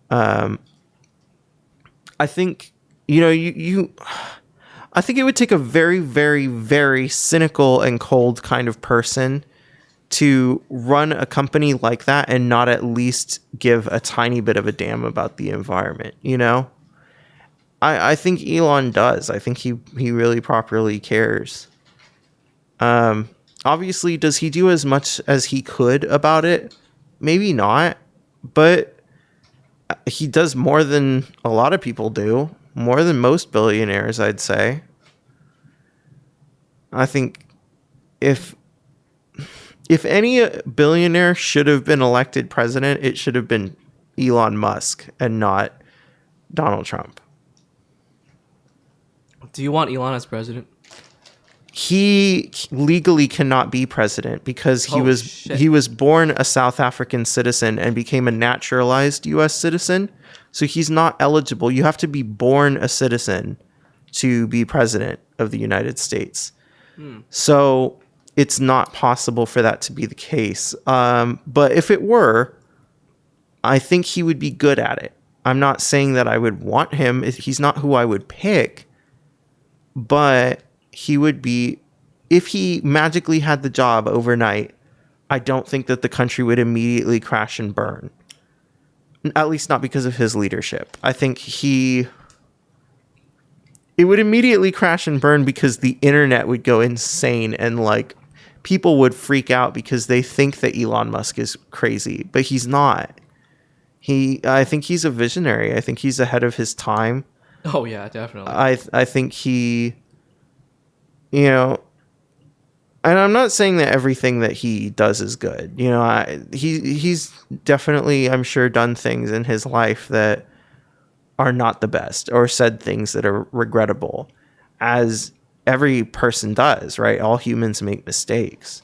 I think, I think it would take a very, very, very cynical and cold kind of person to run a company like that and not at least give a tiny bit of a damn about the environment, I think Elon does. I think he really properly cares. Obviously, does he do as much as he could about it? Maybe not, but he does more than a lot of people do. More than most billionaires, I'd say. I think if any billionaire should have been elected president, it should have been Elon Musk and not Donald Trump. Do you want Elon as president? He legally cannot be president because he was born a South African citizen and became a naturalized U.S. citizen. So he's not eligible. You have to be born a citizen to be president of the United States. So it's not possible for that to be the case. But if it were, I think he would be good at it. I'm not saying that I would want him. He's not who I would pick. But he would be, if he magically had the job overnight, I don't think that the country would immediately crash and burn. At least not because of his leadership. I think it would immediately crash and burn because the internet would go insane and like people would freak out because they think that Elon Musk is crazy, but he's not. I think he's a visionary. I think he's ahead of his time. Oh yeah, definitely. I think he, you know, and I'm not saying that everything that he does is good. You know, he's definitely, I'm sure, done things in his life that are not the best or said things that are regrettable, as every person does, right? All humans make mistakes.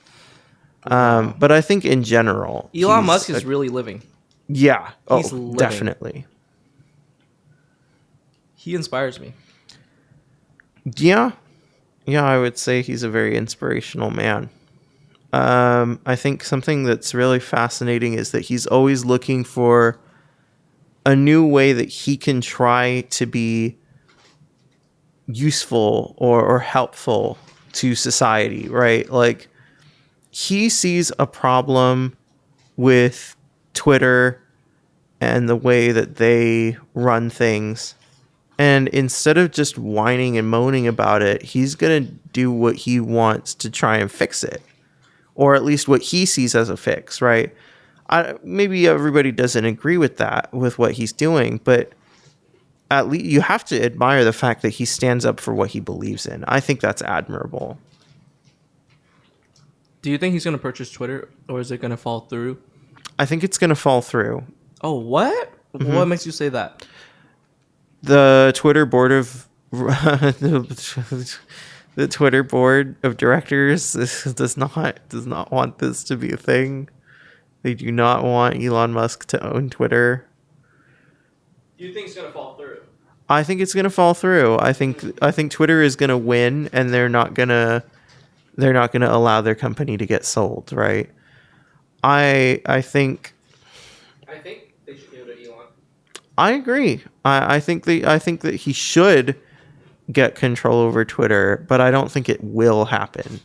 Wow. But I think in general, Elon Musk is really living. Yeah. He's Oh, living. definitely. He inspires me. Yeah. Yeah, I would say he's a very inspirational man. I think something that's really fascinating is that he's always looking for a new way that he can try to be useful or helpful to society, right? Like, he sees a problem with Twitter and the way that they run things. And instead of just whining and moaning about it, he's going to do what he wants to try and fix it. Or at least what he sees as a fix, right? Maybe everybody doesn't agree with that, with what he's doing, but at least you have to admire the fact that he stands up for what he believes in. I think that's admirable. Do you think he's going to purchase Twitter, or is it going to fall through? I think it's going to fall through. Oh, what? Mm-hmm. What makes you say that? The Twitter board of the Twitter board of directors does not want this to be a thing. They do not want Elon Musk to own Twitter. Do you think it's going to fall through? I think it's going to fall through. I think Twitter is going to win, and they're not going to allow their company to get sold, right? I think they should give it to Elon. I agree. I think that he should get control over Twitter, but I don't think it will happen.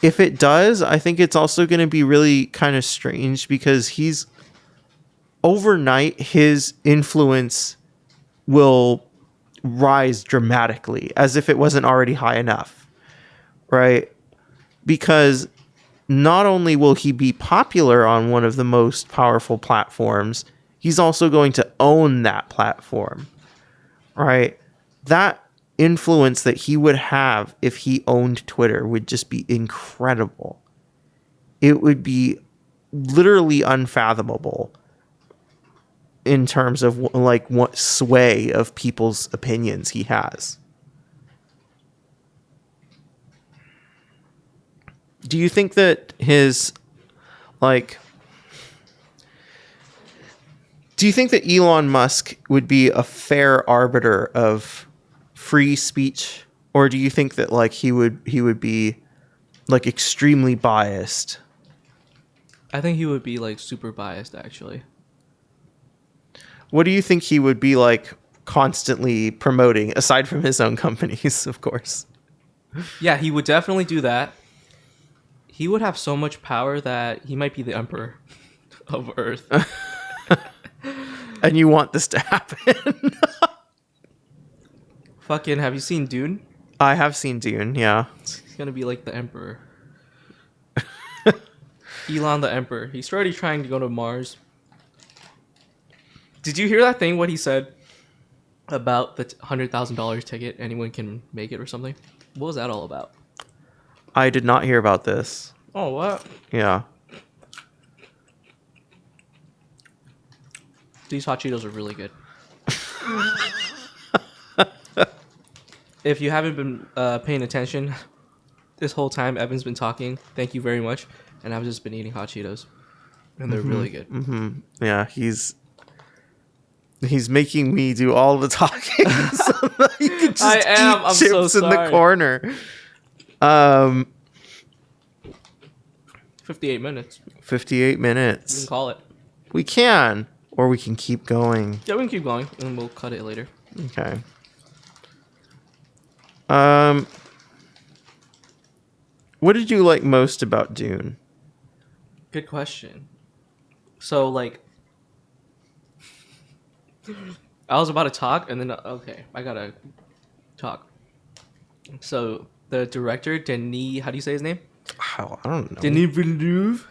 If it does, I think it's also going to be really kind of strange because overnight his influence will rise dramatically as if it wasn't already high enough, right? Because not only will he be popular on one of the most powerful platforms, he's also going to own that platform, right? That influence that he would have if he owned Twitter would just be incredible. It would be literally unfathomable in terms of like what sway of people's opinions he has. Do you think that do you think that Elon Musk would be a fair arbiter of free speech, or do you think that like he would be like extremely biased? I think he would be like super biased, actually. What do you think he would be like constantly promoting, aside from his own companies, of course? Yeah, he would definitely do that. He would have so much power that he might be the emperor of Earth. And you want this to happen? Fucking, have you seen Dune? I have seen Dune, yeah. He's gonna be like the emperor. Elon the emperor. He's already trying to go to Mars. Did you hear that thing, what he said about the $100,000 ticket? Anyone can make it or something? What was that all about? I did not hear about this. Oh, what? Yeah. These hot Cheetos are really good. If you haven't been paying attention this whole time, Evan's been talking. Thank you very much. And I've just been eating hot Cheetos. And they're really good. Mm-hmm. Yeah, he's making me do all the talking. So that you can just I am. eat I'm chips so in the sorry. corner. 58 minutes. 58 You can minutes. call it. We can. Or we can keep going. Yeah, we can keep going. And we'll cut it later. Okay. What did you like most about Dune? Good question. So, like, I was about to talk, and then okay, I gotta talk. So the director Denis, how do you say his name? I don't know. Denis Villeneuve.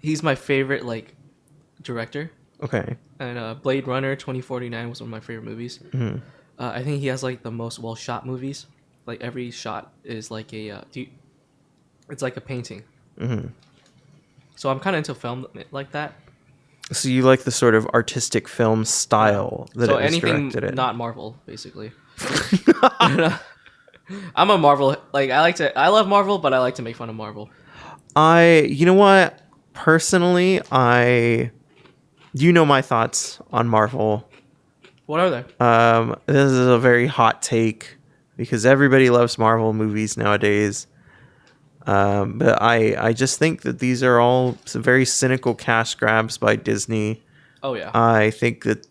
He's my favorite like director. Okay. And Blade Runner 2049 was one of my favorite movies. Mm-hmm. I think he has like the most well shot movies. Like every shot is like a, it's like a painting. Mm-hmm. So I'm kind of into film like that. So you like the sort of artistic film style that So it was anything directed in? not Marvel, basically. I'm a Marvel. Like I love Marvel, but I like to make fun of Marvel. You know what? Personally, you know my thoughts on Marvel. What are they? This is a very hot take because everybody loves Marvel movies nowadays. But I just think that these are all some very cynical cash grabs by Disney. Oh yeah. I think that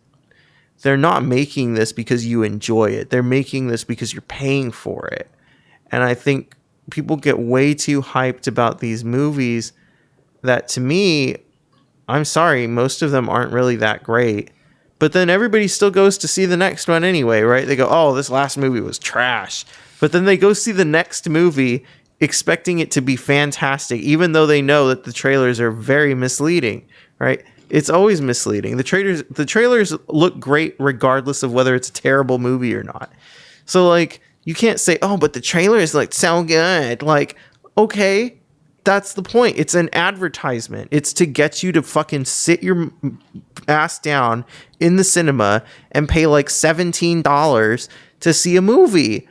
they're not making this because you enjoy it. They're making this because you're paying for it. And I think people get way too hyped about these movies that, to me, I'm sorry, most of them aren't really that great. But then everybody still goes to see the next one anyway, right? They go, oh, this last movie was trash. But then they go see the next movie expecting it to be fantastic, even though they know that the trailers are very misleading, right? It's always misleading. The trailers look great regardless of whether it's a terrible movie or not. So, like, you can't say, oh, but the trailer is, like, so good. Like, okay, that's the point. It's an advertisement. It's to get you to fucking sit your ass down in the cinema and pay, like, $17 to see a movie.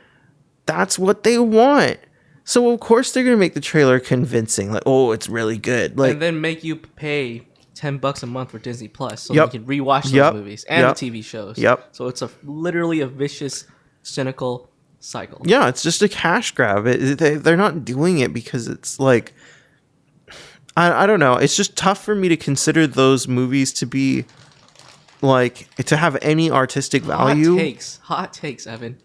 That's what they want. So, of course, they're going to make the trailer convincing. Like, oh, it's really good. Like, and then make you pay $10 a month for Disney Plus so Yep. you can rewatch those movies and Yep. the TV shows. Yep. So it's literally a vicious, cynical cycle. yeah, it's just a cash grab. They're not doing it because it's like, I don't know. It's just tough for me to consider those movies to be like, to have any artistic value. Hot takes, Evan.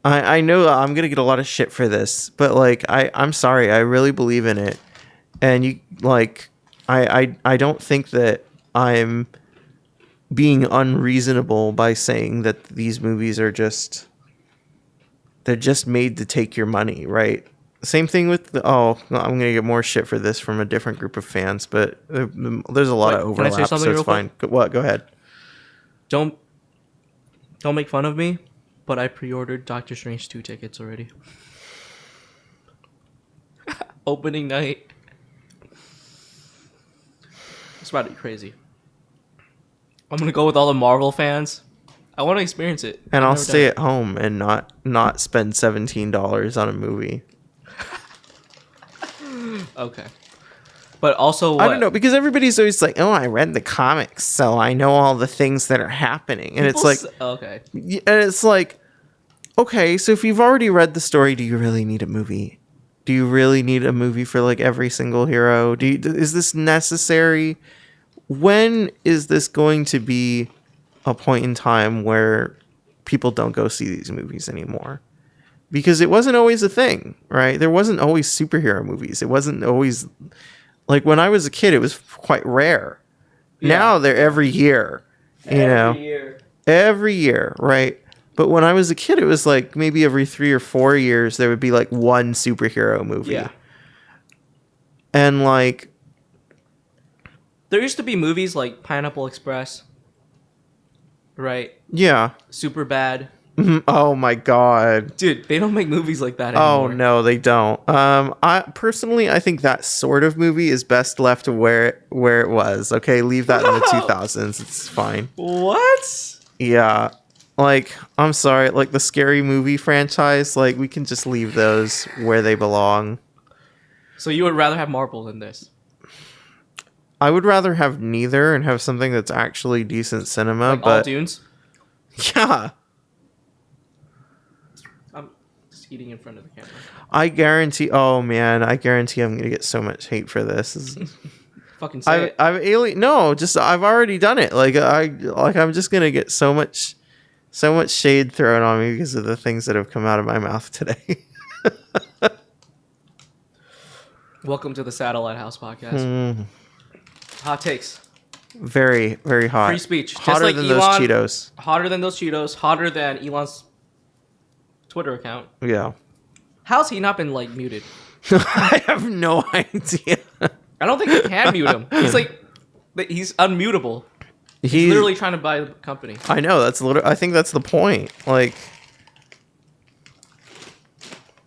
I know I'm gonna get a lot of shit for this, but like I'm sorry, I really believe in it, and you like I don't think that I'm being unreasonable by saying that these movies are they're just made to take your money, right? Same thing with I'm gonna get more shit for this from a different group of fans, but there's a lot of Can I say overlap, so something it's real fine. What? Go ahead. Don't make fun of me, but I pre-ordered Doctor Strange 2 tickets already. Opening night. It's about to be crazy. I'm gonna go with all the Marvel fans. I want to experience it. And I'll stay at home and not spend $17 on a movie. Okay. But also, I don't know, because everybody's always like, "Oh, I read the comics, so I know all the things that are happening." And it's like, okay. and it's like, okay, so if you've already read the story, do you really need a movie? Do you really need a movie for like every single hero? Is this necessary? When is this going to be a point in time where people don't go see these movies anymore? Because it wasn't always a thing, right? There wasn't always superhero movies. It wasn't always like when I was a kid, it was quite rare. Yeah. Now they're every year, every year, right? But when I was a kid, it was like maybe every 3 or 4 years there would be like one superhero movie. Yeah. And like, There used to be movies like Pineapple Express, right? yeah. Superbad. Oh my god. Dude, they don't make movies like that anymore. Oh no, they don't. I think that sort of movie is best left where it was. Okay, leave that in the 2000s. It's fine. What? Yeah. Like, I'm sorry, like the Scary Movie franchise, like we can just leave those where they belong. So you would rather have Marvel than this? I would rather have neither and have something that's actually decent cinema, Like all but Dunes? yeah. I'm just eating in front of the camera. I guarantee I'm gonna get so much hate for this. Fucking say it. I've already done it. I'm just gonna get so much shade thrown on me because of the things that have come out of my mouth today. Welcome to the Satellite House podcast. Hot takes. Very, very hot. Free speech. Just Hotter like than Elon, those Cheetos. Hotter than those Cheetos. Hotter than Elon's Twitter account. Yeah. How's he not been like muted? I have no idea. I don't think you can mute him. He's unmutable. He's literally trying to buy the company. I know, I think that's the point. Like,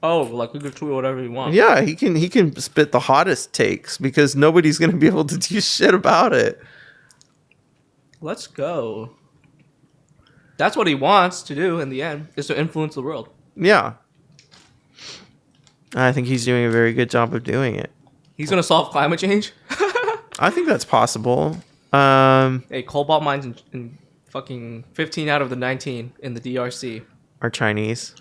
like we could tweet whatever you want. yeah, he can spit the hottest takes because nobody's gonna be able to do shit about it. Let's go. That's what he wants to do in the end, is to influence the world. Yeah. I think he's doing a very good job of doing it. He's gonna solve climate change. I think that's possible. Hey, cobalt mines in fucking 15 out of the 19 in the DRC Are Chinese.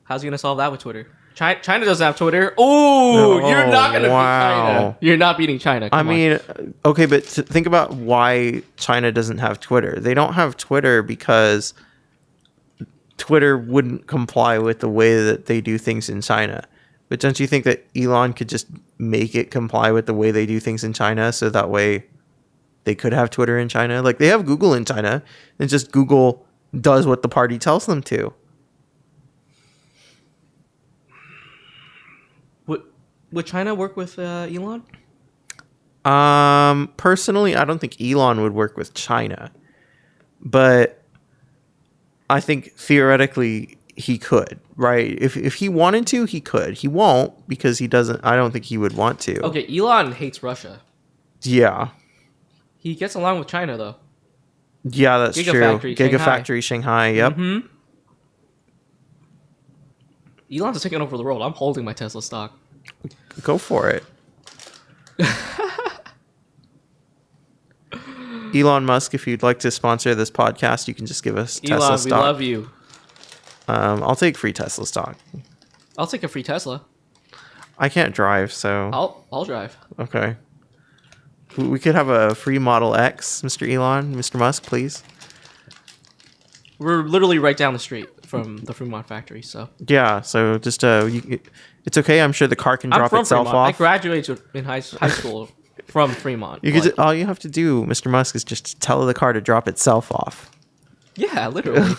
How's he gonna solve that with Twitter? China doesn't have Twitter. Oh, you're not gonna beat China. You're not beating China. Come on. Okay, but think about why China doesn't have Twitter. They don't have Twitter because Twitter wouldn't comply with the way that they do things in China. But don't you think that Elon could just make it comply with the way they do things in China, so that way they could have Twitter in China? Like, they have Google in China, and just Google does what the party tells them to. Would China work with Elon? Personally, I don't think Elon would work with China, but I think theoretically he could, right? If he wanted to, he could. He won't because he doesn't. I don't think he would want to. Okay, Elon hates Russia. Yeah. He gets along with China though. Yeah, that's true. Gigafactory Shanghai. Yep. Mm-hmm. Elon's taking over the world. I'm holding my Tesla stock. Go for it. Elon Musk, if you'd like to sponsor this podcast, you can just give us Tesla stock. Elon, we love you. I'll take free Tesla stock. I'll take a free Tesla. I can't drive, so I'll drive. Okay. We could have a free Model X, Mr. Elon, Mr. Musk, please. We're literally right down the street from the Fremont factory, so. Yeah, so just it's okay. I'm sure the car can drop itself Fremont. off. I graduated in high school from Fremont. All you have to do, Mr. Musk, is just tell the car to drop itself off. Yeah, literally.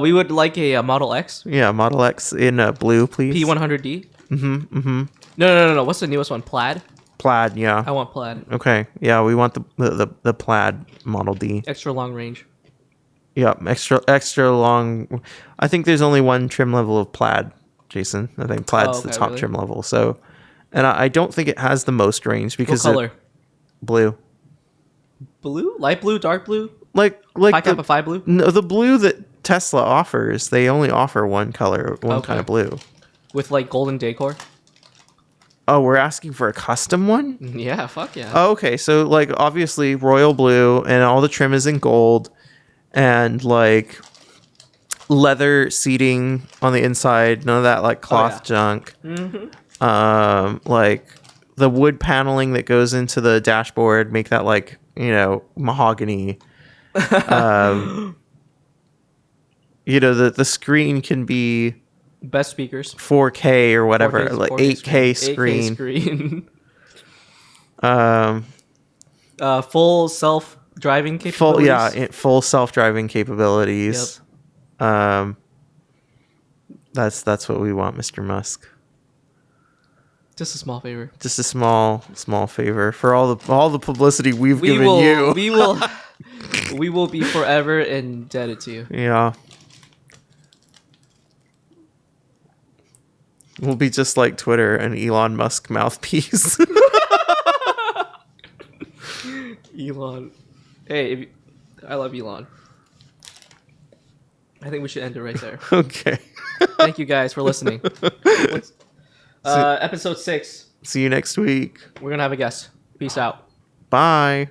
We would like a Model X. Yeah, Model X in blue, please. P100D. Mm-hmm. No. What's the newest one? Plaid? Plaid, yeah. I want plaid. Okay, yeah, we want the plaid Model D. Extra long range. Yeah, extra long. I think there's only one trim level of plaid, Jason. I think plaid's the top trim level. So, and I don't think it has the most range because what color? Blue. Blue? Light blue? Dark blue? Like High Kappa 5 blue? No, the blue that Tesla offers. They only offer one color, one kind of blue. With like golden decor. Oh, we're asking for a custom one? Yeah, fuck yeah. Oh, okay, so like obviously royal blue, and all the trim is in gold. And like leather seating on the inside, none of that like cloth junk. Mm-hmm. Like the wood paneling that goes into the dashboard, make that like, mahogany. The screen can be best speakers, 4K or whatever, 4K, like 8K screen. 8K screen. Full self-driving capabilities. Full self-driving capabilities. Yep. That's what we want, Mr. Musk. Just a small favor. Just a small favor for all the publicity we've given you. We will be forever indebted to you. Yeah. We'll be just like Twitter, an Elon Musk mouthpiece. Elon. Hey, I love Elon. I think we should end it right there. Okay. Thank you guys for listening. Episode 6. See you next week. We're going to have a guest. Peace out. Bye.